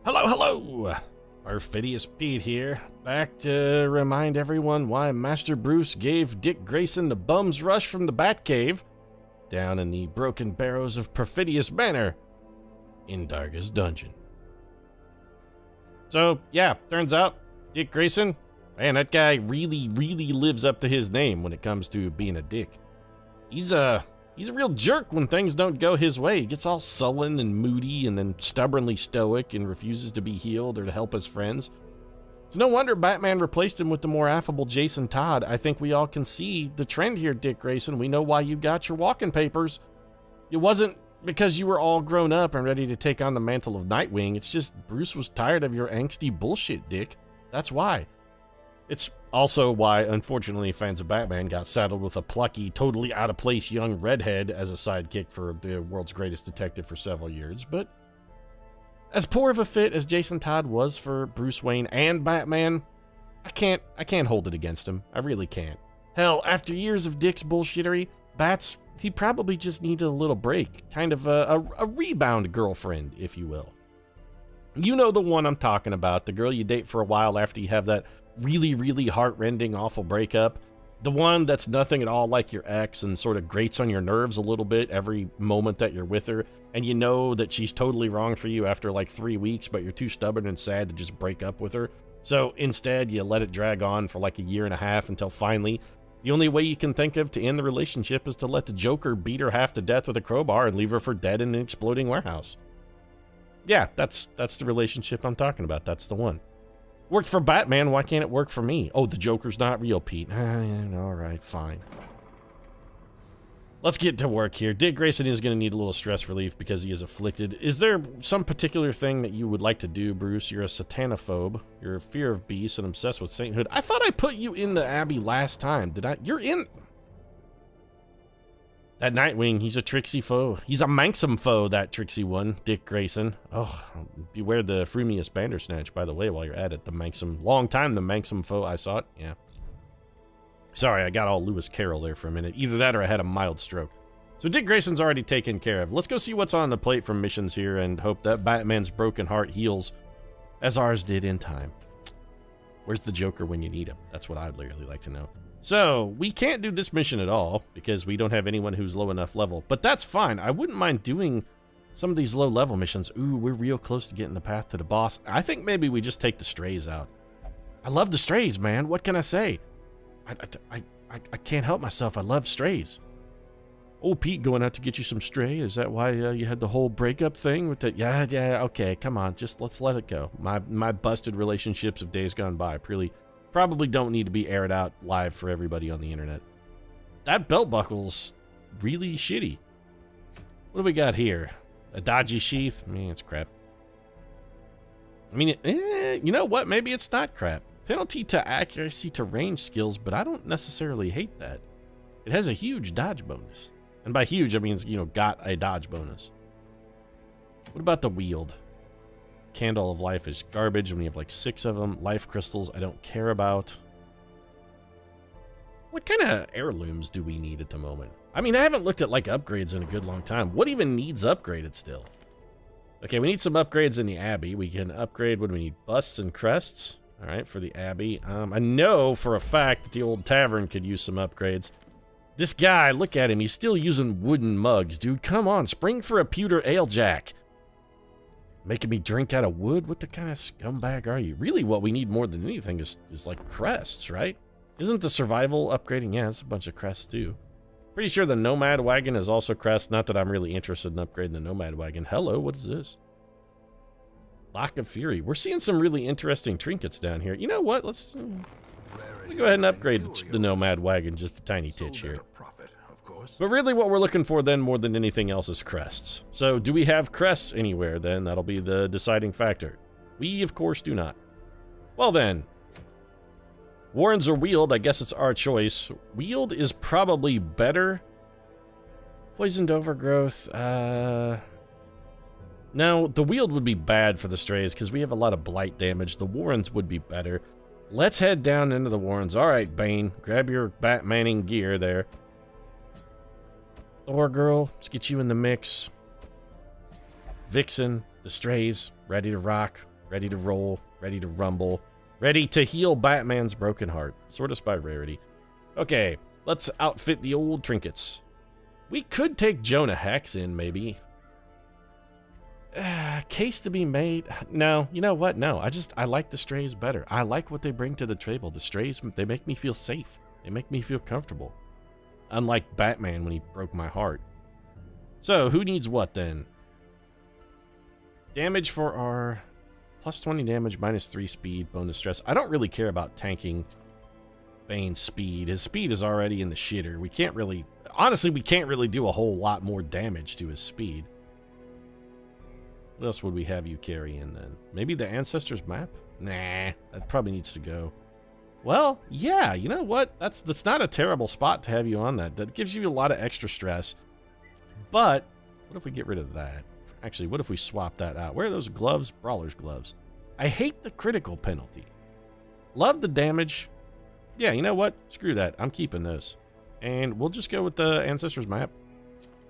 Hello, hello! Perfidious Pete here, back to remind everyone why Master Bruce gave Dick Grayson the bum's rush from the Batcave down in the broken barrows of Perfidious Manor in Darga's dungeon. So, yeah, turns out Dick Grayson, man, that guy really lives up to his name when it comes to being a dick. He's a real jerk when things don't go his way. He gets all sullen and moody and then stubbornly stoic and refuses to be healed or to help his friends. It's no wonder Batman replaced him with the more affable Jason Todd. I think we all can see the trend here, Dick Grayson. We know why you got your walking papers. It wasn't because you were all grown up and ready to take on the mantle of Nightwing. It's just Bruce was tired of your angsty bullshit, Dick. That's why. It's also why, unfortunately, fans of Batman got saddled with a plucky, totally out-of-place young redhead as a sidekick for the world's greatest detective for several years. But as poor of a fit as Jason Todd was for Bruce Wayne and Batman, I can't hold it against him. I really can't. Hell, after years of Dick's bullshittery, he probably just needed a little break. Kind of a rebound girlfriend, if you will. You know the one I'm talking about, the girl you date for a while after you have that really heart-rending, awful breakup. The one that's nothing at all like your ex and sort of grates on your nerves a little bit every moment that you're with her, and you know that she's totally wrong for you after like 3 weeks, but you're too stubborn and sad to just break up with her. So instead, you let it drag on for like a year and a half until finally, the only way you can think of to end the relationship is to let the Joker beat her half to death with a crowbar and leave her for dead in an exploding warehouse. Yeah, that's the relationship I'm talking about. That's the one. Worked for Batman, why can't it work for me? Oh, the Joker's not real, Pete. Alright, fine. Let's get to work here. Dick Grayson is going to need a little stress relief because he is afflicted. Is there some particular thing that you would like to do, Bruce? You're a satanophobe. You're a fear of beasts and obsessed with sainthood. I thought I put you in the Abbey last time. Did I? You're in... That Nightwing, he's a tricksy foe. He's a manxome foe, that tricksy one, Dick Grayson. Oh, beware the frumious Bandersnatch, by the way, while you're at it. The manxome, long time the manxome foe, I saw it, yeah. Sorry, I got all Lewis Carroll there for a minute. Either that or I had a mild stroke. So Dick Grayson's already taken care of. Let's go see what's on the plate from missions here and hope that Batman's broken heart heals as ours did in time. Where's the Joker when you need him? That's what I'd really like to know. So, we can't do this mission at all, because we don't have anyone who's low enough level. But that's fine. I wouldn't mind doing some of these low-level missions. Ooh, we're real close to getting the path to the boss. I think maybe we just take the strays out. I love the strays, man. What can I say? I can't help myself. I love strays. Oh, Pete, going out to get you some stray? Is that why you had the whole breakup thing with the... Yeah, okay, come on. Just let's let it go. My busted relationships of days gone by probably don't need to be aired out live for everybody on the internet. That belt buckle's really shitty. What do we got here? A dodgy sheath? Man, it's crap. I mean, you know what? Maybe it's not crap. Penalty to accuracy to range skills, but I don't necessarily hate that. It has a huge dodge bonus. And by huge, I mean, you know, got a dodge bonus. What about the wield? Candle of Life is garbage, and we have like 6 of them. Life crystals I don't care about. What kind of heirlooms do we need at the moment? I mean, I haven't looked at like upgrades in a good long time. What even needs upgraded still? Okay, we need some upgrades in the Abbey. We can upgrade, what do we need? Busts and crests. All right, for the Abbey. I know for a fact that the old tavern could use some upgrades. This guy, look at him. He's still using wooden mugs, dude. Come on, spring for a pewter ale jack. Making me drink out of wood? What the kind of scumbag are you? Really, what we need more than anything is like crests, right? Isn't the survival upgrading? Yeah, it's a bunch of crests too. Pretty sure the Nomad Wagon is also crest. Not that I'm really interested in upgrading the Nomad Wagon. Hello, what is this? Lock of Fury. We're seeing some really interesting trinkets down here. You know what? Let's go ahead and upgrade the Nomad Wagon just a tiny titch here. But really what we're looking for then more than anything else is crests. So do we have crests anywhere then? That'll be the deciding factor. We, of course, do not. Well then. Warrens or Wield, I guess it's our choice. Wield is probably better. Poisoned Overgrowth, no, the Wield would be bad for the strays because we have a lot of blight damage. The Warrens would be better. Let's head down into the Warrens. Alright, Bane, grab your Batmaning gear there. Thor Girl, let's get you in the mix. Vixen, the strays, ready to rock. Ready to roll, ready to rumble, ready to heal Batman's broken heart. Sort us by rarity. Okay, let's outfit the old trinkets. We could take Jonah Hex in, maybe. Case to be made. No, you know what? No, I like the strays better. I like what they bring to the table. The strays, they make me feel safe. They make me feel comfortable. Unlike Batman when he broke my heart. So, who needs what then? Damage for our plus 20 damage, minus 3 speed, bonus stress. I don't really care about tanking Bane's speed. His speed is already in the shitter. We can't really, honestly, we can't really do a whole lot more damage to his speed. What else would we have you carry in then? Maybe the Ancestors map? Nah, that probably needs to go. Well, yeah, you know what? That's not a terrible spot to have you on that. That gives you a lot of extra stress. But, what if we get rid of that? Actually, what if we swap that out? Where are those gloves? Brawler's gloves. I hate the critical penalty. Love the damage. Yeah, you know what? Screw that. I'm keeping this. And we'll just go with the Ancestors map.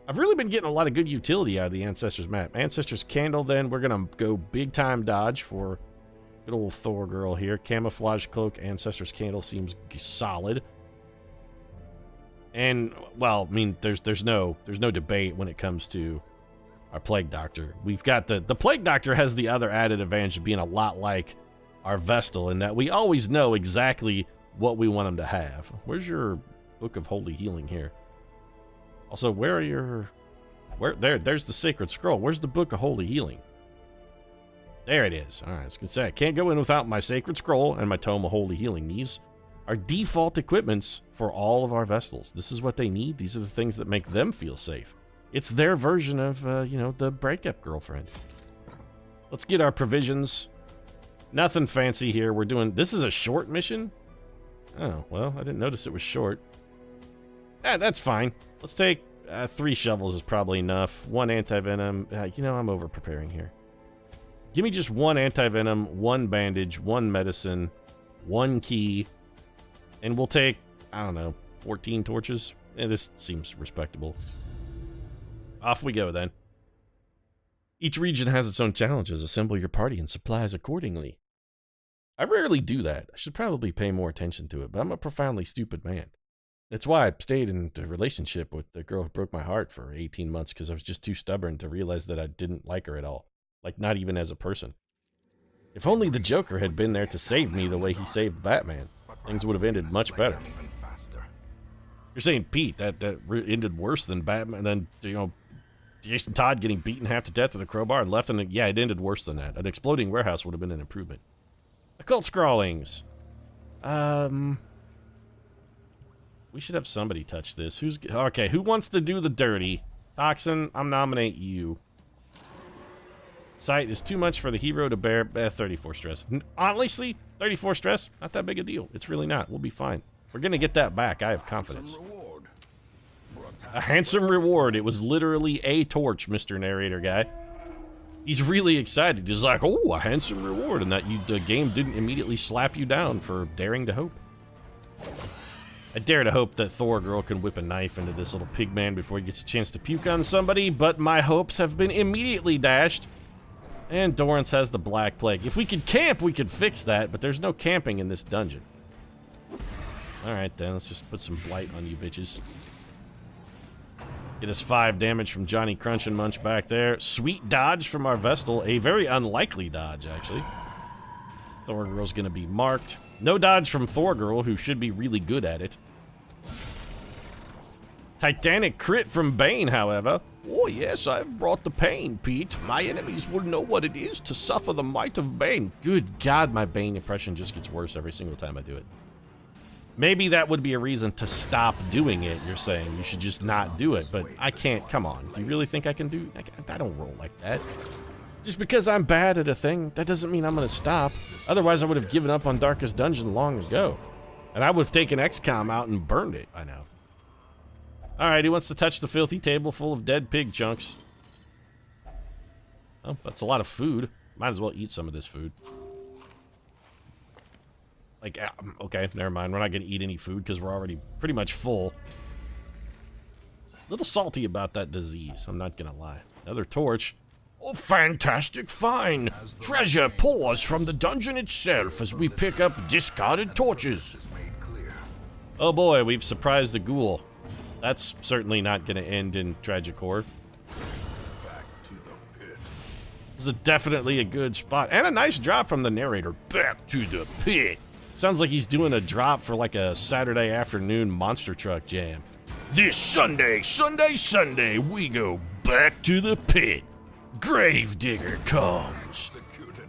I've really been getting a lot of good utility out of the Ancestors map. Ancestors Candle, then we're going to go big time dodge for good old Thor girl here. Camouflage Cloak, Ancestors Candle seems solid. And, well, I mean, there's no debate when it comes to our Plague Doctor. We've got the Plague Doctor has the other added advantage of being a lot like our Vestal in that we always know exactly what we want him to have. Where's your Book of Holy Healing here? Also, where are your... There's the Sacred Scroll. Where's the Book of Holy Healing? There it is. All right, I was going to say, I can't go in without my Sacred Scroll and my Tome of Holy Healing. These are default equipments for all of our Vestals. This is what they need. These are the things that make them feel safe. It's their version of, you know, the breakup girlfriend. Let's get our provisions. Nothing fancy here. We're doing... This is a short mission? Oh, well, I didn't notice it was short. That's fine. Let's take 3 shovels is probably enough. 1 anti-venom. You know, I'm over-preparing here. Give me just 1 anti-venom, 1 bandage, 1 medicine, 1 key, and we'll take, I don't know, 14 torches. This seems respectable. Off we go, then. Each region has its own challenges. Assemble your party and supplies accordingly. I rarely do that. I should probably pay more attention to it, but I'm a profoundly stupid man. That's why I stayed in a relationship with the girl who broke my heart for 18 months, because I was just too stubborn to realize that I didn't like her at all. Like, not even as a person. If only the Joker had been there to save me the way he saved Batman, things would have ended much better. You're saying, Pete, that ended worse than Batman, than, you know, Jason Todd getting beaten half to death with a crowbar and left in yeah, it ended worse than that. An exploding warehouse would have been an improvement. Occult Scrawlings. We should have somebody touch this. Okay, who wants to do the dirty? Toxin, I'm nominate you. Sight is too much for the hero to bear. 34 stress. Honestly, 34 stress, not that big a deal. It's really not. We'll be fine. We're going to get that back. I have confidence. A handsome reward. It was literally a torch, Mr. Narrator guy. He's really excited. He's like, oh, a handsome reward. And that the game didn't immediately slap you down for daring to hope. I dare to hope that Thor girl can whip a knife into this little pig man before he gets a chance to puke on somebody, but my hopes have been immediately dashed. And Dorrance has the Black Plague. If we could camp, we could fix that, but there's no camping in this dungeon. Alright then, let's just put some blight on you bitches. Get us 5 damage from Johnny Crunch and Munch back there. Sweet dodge from our Vestal. A very unlikely dodge, actually. Thor Girl's gonna be marked. No dodge from Thor Girl, who should be really good at it. Titanic crit from Bane, however. Oh yes, I've brought the pain, Pete. My enemies will know what it is to suffer the might of Bane. Good God, my Bane impression just gets worse every single time I do it. Maybe that would be a reason to stop doing it, you're saying. You should just not do it, but I can't. Come on. Do you really think I can do... I don't roll like that. Just because I'm bad at a thing, that doesn't mean I'm going to stop. Otherwise, I would have given up on Darkest Dungeon long ago. And I would have taken XCOM out and burned it by now. Alright, he wants to touch the filthy table full of dead pig chunks. Oh, that's a lot of food. Might as well eat some of this food. Like, okay, never mind. We're not going to eat any food because we're already pretty much full. A little salty about that disease, I'm not going to lie. Another torch. Oh, fantastic find! Treasure pours from the dungeon itself as we pick up discarded torches. Oh boy, we've surprised a ghoul. That's certainly not going to end in Tragicor. This is definitely a good spot. And a nice drop from the narrator. Back to the pit. Sounds like he's doing a drop for like a Saturday afternoon monster truck jam. This Sunday, we go back to the pit. Gravedigger comes.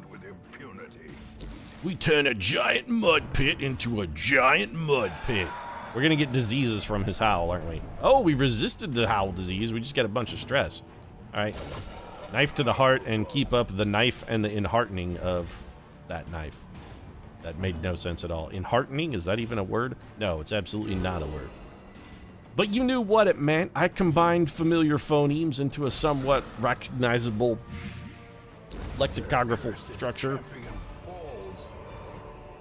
With impunity. We turn a giant mud pit into a giant mud pit. We're gonna get diseases from his howl, aren't we? Oh, we resisted the howl disease. We just got a bunch of stress. All right. Knife to the heart and keep up the knife and the enheartening of that knife. That made no sense at all. Enheartening? Is that even a word? No, it's absolutely not a word. But you knew what it meant. I combined familiar phonemes into a somewhat recognizable lexicographical structure.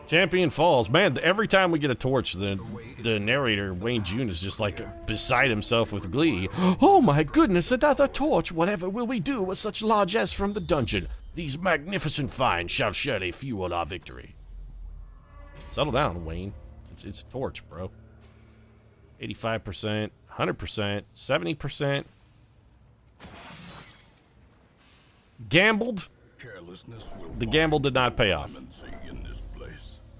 Champion Falls. Man, every time we get a torch, the narrator, Wayne June, is just like beside himself with glee. Oh my goodness, another torch! Whatever will we do with such largesse from the dungeon? These magnificent finds shall surely fuel our victory. Settle down, Wayne. It's a torch, bro. 85%, 100%, 70%. Gambled. The gamble did not pay off.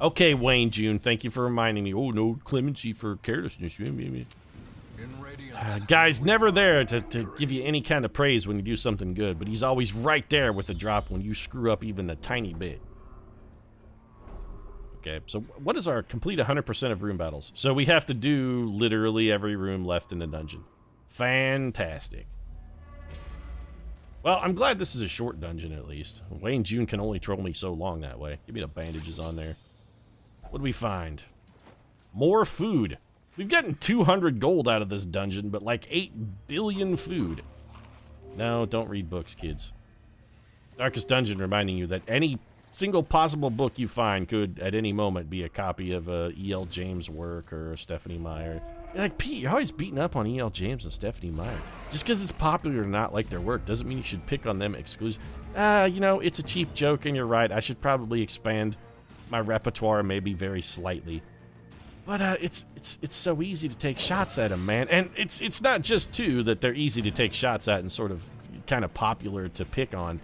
Okay, Wayne June, thank you for reminding me. Oh, no clemency for carelessness. Guy's never there to give you any kind of praise when you do something good, but he's always right there with a drop when you screw up even a tiny bit. Okay, so what is our complete 100% of room battles? So we have to do literally every room left in the dungeon. Fantastic. Well, I'm glad this is a short dungeon at least. Wayne June can only troll me so long that way. Give me the bandages on there. What do we find? More food. We've gotten 200 gold out of this dungeon, but like 8 billion food. No, don't read books, kids. Darkest Dungeon reminding you that any single possible book you find could, at any moment, be a copy of a E.L. James work or a Stephanie Meyer. You're like, Pete, you're always beating up on E.L. James and Stephanie Meyer. Just because it's popular or not like their work doesn't mean you should pick on them exclusively. You know, it's a cheap joke, and you're right. I should probably expand my repertoire maybe very slightly. But it's so easy to take shots at them, man. And it's not just, too, that they're easy to take shots at and sort of kind of popular to pick on.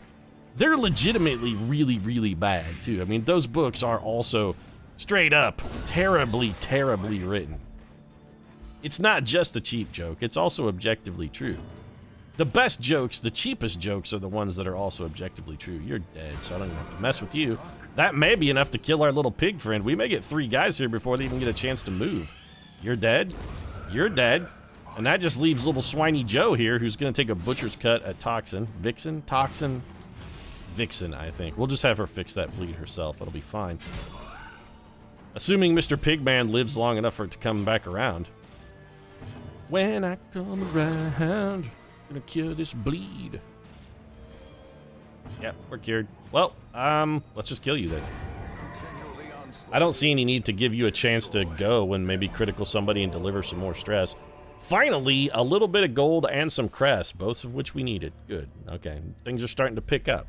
They're legitimately really, really bad, too. I mean, those books are also straight up terribly, terribly written. It's not just a cheap joke. It's also objectively true. The best jokes, the cheapest jokes, are the ones that are also objectively true. You're dead, so I don't even have to mess with you. That may be enough to kill our little pig friend. We may get 3 guys here before they even get a chance to move. You're dead. You're dead. And that just leaves little swiney Joe here, who's going to take a butcher's cut at Toxin. Vixen? Toxin? Vixen, I think. We'll just have her fix that bleed herself. It'll be fine. Assuming Mr. Pigman lives long enough for it to come back around. When I come around, gonna cure this bleed. Yep, we're cured. Well, let's just kill you then. I don't see any need to give you a chance to go and maybe critical somebody and deliver some more stress. Finally, a little bit of gold and some crest, both of which we needed. Good. Okay, things are starting to pick up.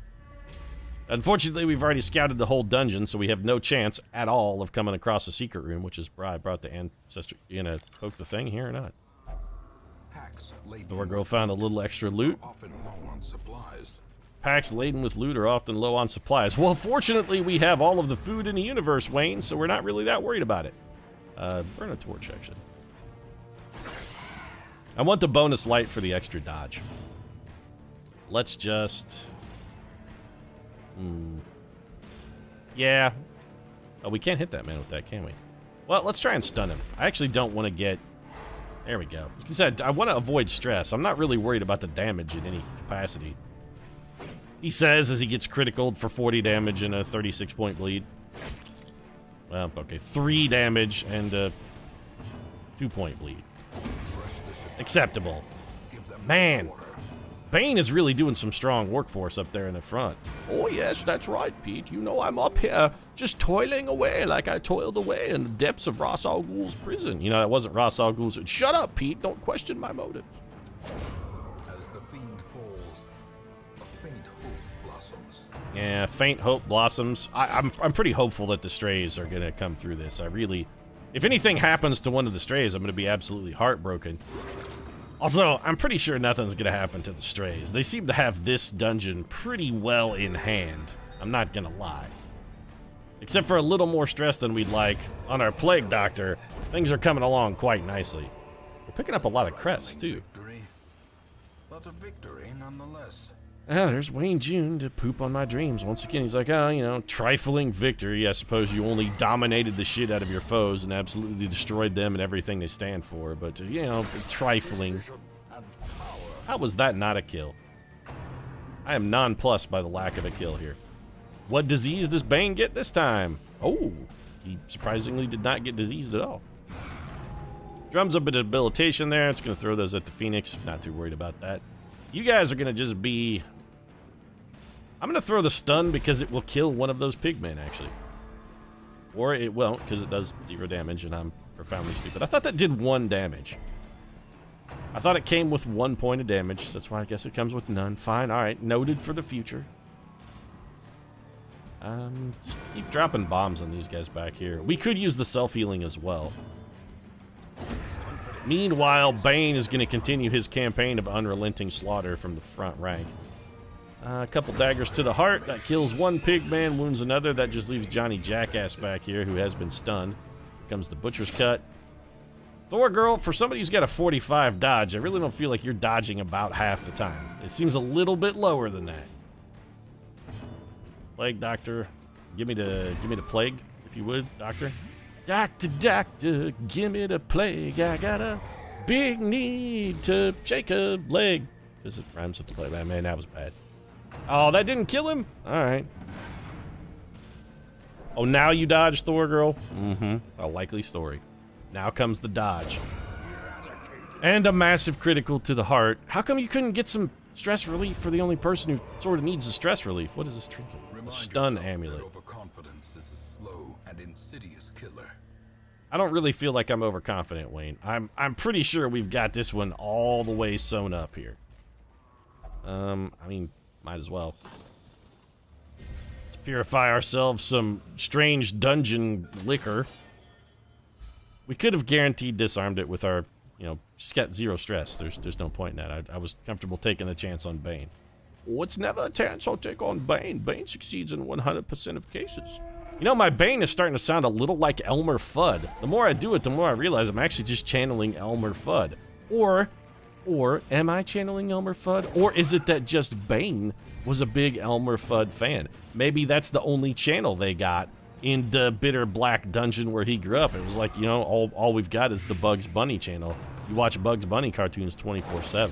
Unfortunately, we've already scouted the whole dungeon, so we have no chance at all of coming across a secret room, which is why I brought the ancestor. You gonna poke the thing here or not? The girl found a little extra loot. Packs laden with loot are often low on supplies. Well, fortunately, we have all of the food in the universe, Wayne, so we're not really that worried about it. Burn a torch, actually. I want the bonus light for the extra dodge. Let's just... Yeah. Oh, we can't hit that man with that, can we? Well, let's try and stun him. I actually don't want to get... There we go. Like I said, I want to avoid stress. I'm not really worried about the damage in any capacity. He says as he gets criticaled for 40 damage and a 36-point bleed. Well, okay. 3 damage and a 2-point bleed. Acceptable. Man. Bane is really doing some strong work for us up there in the front. Oh, yes, that's right, Pete. You know I'm up here just toiling away like I toiled away in the depths of Ra's al Ghul's prison. You know, that wasn't Ra's al Ghul's. Shut up, Pete. Don't question my motives. As the fiend falls, a faint Yeah, faint hope blossoms. I'm pretty hopeful that the strays are gonna come through this. If anything happens to one of the strays, I'm gonna be absolutely heartbroken. Also, I'm pretty sure nothing's gonna happen to the strays. They seem to have this dungeon pretty well in hand. I'm not gonna lie. Except for a little more stress than we'd like on our plague doctor, things are coming along quite nicely. We're picking up a lot of crests too. But a victory nonetheless. Ah, there's Wayne June to poop on my dreams. Once again, he's like, oh, you know, trifling victory. I suppose you only dominated the shit out of your foes and absolutely destroyed them and everything they stand for. But, you know, trifling. How was that not a kill? I am nonplussed by the lack of a kill here. What disease does Bane get this time? Oh, he surprisingly did not get diseased at all. Drums up a debilitation there. It's going to throw those at the Phoenix. Not too worried about that. You guys are going to just be... I'm going to throw the stun because it will kill one of those pigmen, actually. Or it won't, because it does 0 damage, and I'm profoundly stupid. I thought that did 1 damage. I thought it came with 1 point of damage. So that's why I guess it comes with none. Fine, alright. Noted for the future. Just keep dropping bombs on these guys back here. We could use the self-healing as well. Meanwhile, Bane is going to continue his campaign of unrelenting slaughter from the front rank. A couple daggers to the heart. That kills 1 pigman, wounds another. That just leaves Johnny Jackass back here, who has been stunned. Comes the Butcher's Cut. Thor Girl, for somebody who's got a 45 dodge, I really don't feel like you're dodging about half the time. It seems a little bit lower than that. Plague Doctor, give me the plague, if you would, Doctor. Doctor, give me the plague. I got a big need to shake a leg. Because it rhymes with the plague. Man, that was bad. Oh, that didn't kill him? Alright. Oh, now you dodge, Thor Girl? Mm-hmm. A likely story. Now comes the dodge. And a massive critical to the heart. How come you couldn't get some stress relief for the only person who sort of needs the stress relief? What is this trinket? A stun amulet. Overconfidence is a slow and insidious killer. I don't really feel like I'm overconfident, Wayne. I'm pretty sure we've got this one all the way sewn up here. I mean, might as well. Let's purify ourselves some strange dungeon liquor. We could have guaranteed disarmed it with our, you know, she's got 0 stress. There's no point in that. I was comfortable taking the chance on Bane. Oh, it's never a chance I'll take on Bane. Bane succeeds in 100% of cases. You know, my Bane is starting to sound a little like Elmer Fudd. The more I do it, the more I realize I'm actually just channeling Elmer Fudd. Or am I channeling Elmer Fudd? Or is it that just Bane was a big Elmer Fudd fan? Maybe that's the only channel they got in the bitter black dungeon where he grew up. It was like, you know, all we've got is the Bugs Bunny channel. You watch Bugs Bunny cartoons 24/7.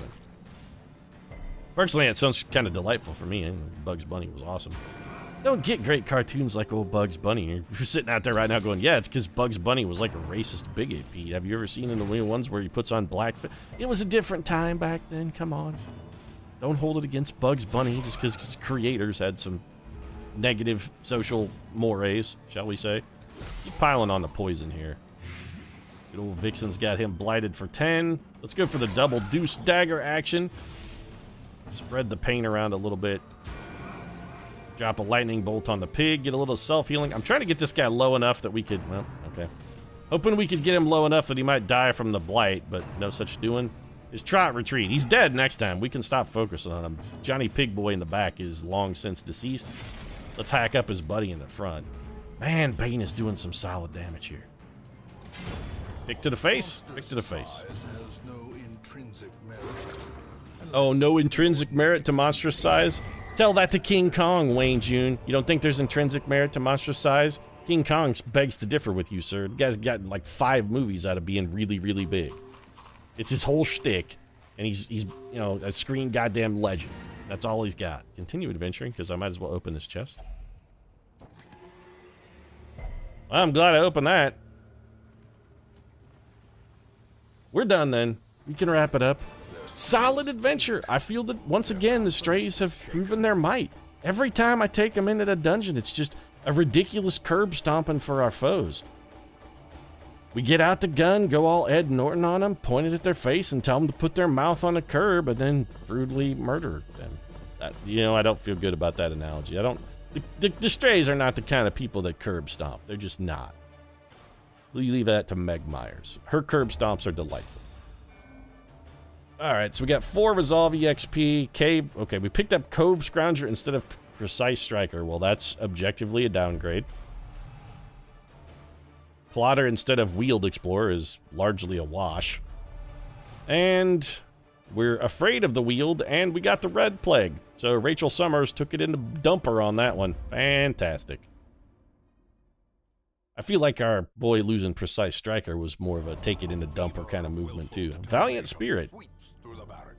Personally, it sounds kind of delightful for me. Bugs Bunny was awesome. Don't get great cartoons like old Bugs Bunny. You're sitting out there right now going, yeah, it's because Bugs Bunny was like a racist bigot, Pete. Have you ever seen in the real ones where he puts on blackface? It was a different time back then. Come on. Don't hold it against Bugs Bunny just because his creators had some negative social mores, shall we say. Keep piling on the poison here. Good old Vixen's got him blighted for 10. Let's go for the double deuce dagger action. Spread the pain around a little bit. Drop a lightning bolt on the pig. Get a little self-healing. I'm trying to get this guy low enough that we could... Well, okay. Hoping we could get him low enough that he might die from the blight, but no such doing. His trot retreat. He's dead next time. We can stop focusing on him. Johnny Pigboy in the back is long since deceased. Let's hack up his buddy in the front. Man, Bane is doing some solid damage here. Pick to the face. Pick to the face. Oh, no intrinsic merit to monstrous size? Tell that to King Kong, Wayne June. You don't think there's intrinsic merit to monstrous size? King Kong begs to differ with you, sir. The guy's gotten like 5 movies out of being really, really big. It's his whole shtick, and he's you know, a screen goddamn legend. That's all he's got. Continue adventuring, because I might as well open this chest. Well, I'm glad I opened that. We're done then. We can wrap it up. Solid adventure. I feel that once again the strays have proven their might. Every time I take them into the dungeon, it's just a ridiculous curb stomping for our foes. We get out the gun, go all Ed Norton on them, point it at their face, and tell them to put their mouth on the curb, and then brutally murder them. You know, I don't feel good about that analogy. I The strays are not the kind of people that curb stomp. They're just not. We leave that to Meg Myers. Her curb stomps are delightful. Alright, so we got 4 Resolve EXP. Cave. Okay, we picked up Cove Scrounger instead of Precise Striker. Well, that's objectively a downgrade. Plotter instead of Wheeled Explorer is largely a wash. And we're afraid of the Wheeled, and we got the Red Plague. So Rachel Summers took it into Dumper on that one. Fantastic. I feel like our boy losing Precise Striker was more of a take it into Dumper kind of movement too. Valiant Spirit.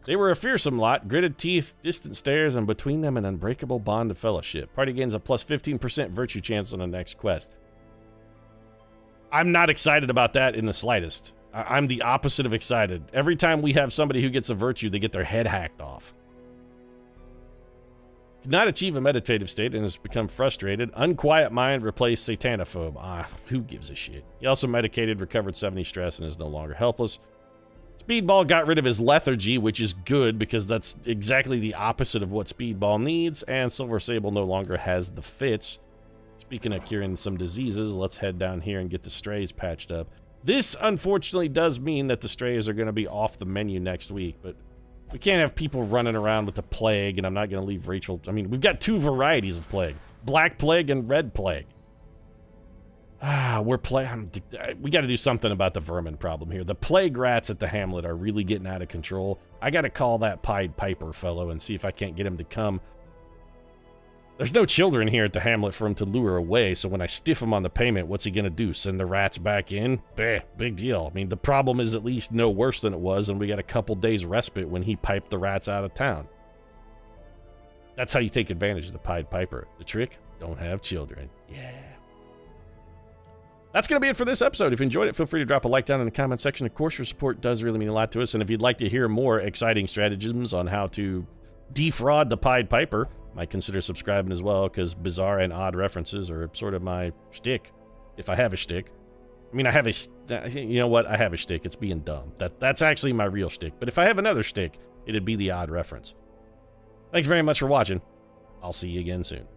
They were a fearsome lot, gritted teeth, distant stares, and between them an unbreakable bond of fellowship. Party gains a plus 15% virtue chance on the next quest. I'm not excited about that in the slightest. I'm the opposite of excited. Every time we have somebody who gets a virtue, they get their head hacked off. Could not achieve a meditative state and has become frustrated. Unquiet mind replaced satanophobe. Who gives a shit? He also medicated, recovered 70 stress, and is no longer helpless. Speedball got rid of his lethargy, which is good because that's exactly the opposite of what Speedball needs, and Silver Sable no longer has the fits. Speaking of curing some diseases, let's head down here and get the strays patched up. This, unfortunately, does mean that the strays are going to be off the menu next week, but we can't have people running around with the plague, and I'm not going to leave Rachel... I mean, we've got 2 varieties of plague. Black Plague and Red Plague. We got to do something about the vermin problem here. The plague rats at the hamlet are really getting out of control. I got to call that Pied Piper fellow and see if I can't get him to come. There's no children here at the hamlet for him to lure away, so when I stiff him on the payment, what's he gonna do? Send the rats back in? Big deal. I mean, the problem is at least no worse than it was, and we got a couple days respite when he piped the rats out of town. That's how you take advantage of the Pied Piper. The trick? Don't have children. Yeah. That's going to be it for this episode. If you enjoyed it, feel free to drop a like down in the comment section. Of course, your support does really mean a lot to us, and if you'd like to hear more exciting stratagems on how to defraud the Pied Piper, might consider subscribing as well, because bizarre and odd references are sort of my shtick, if I have a shtick. I mean, I have a... You know what? I have a shtick. It's being dumb. That's actually my real shtick. But if I have another shtick, it'd be the odd reference. Thanks very much for watching. I'll see you again soon.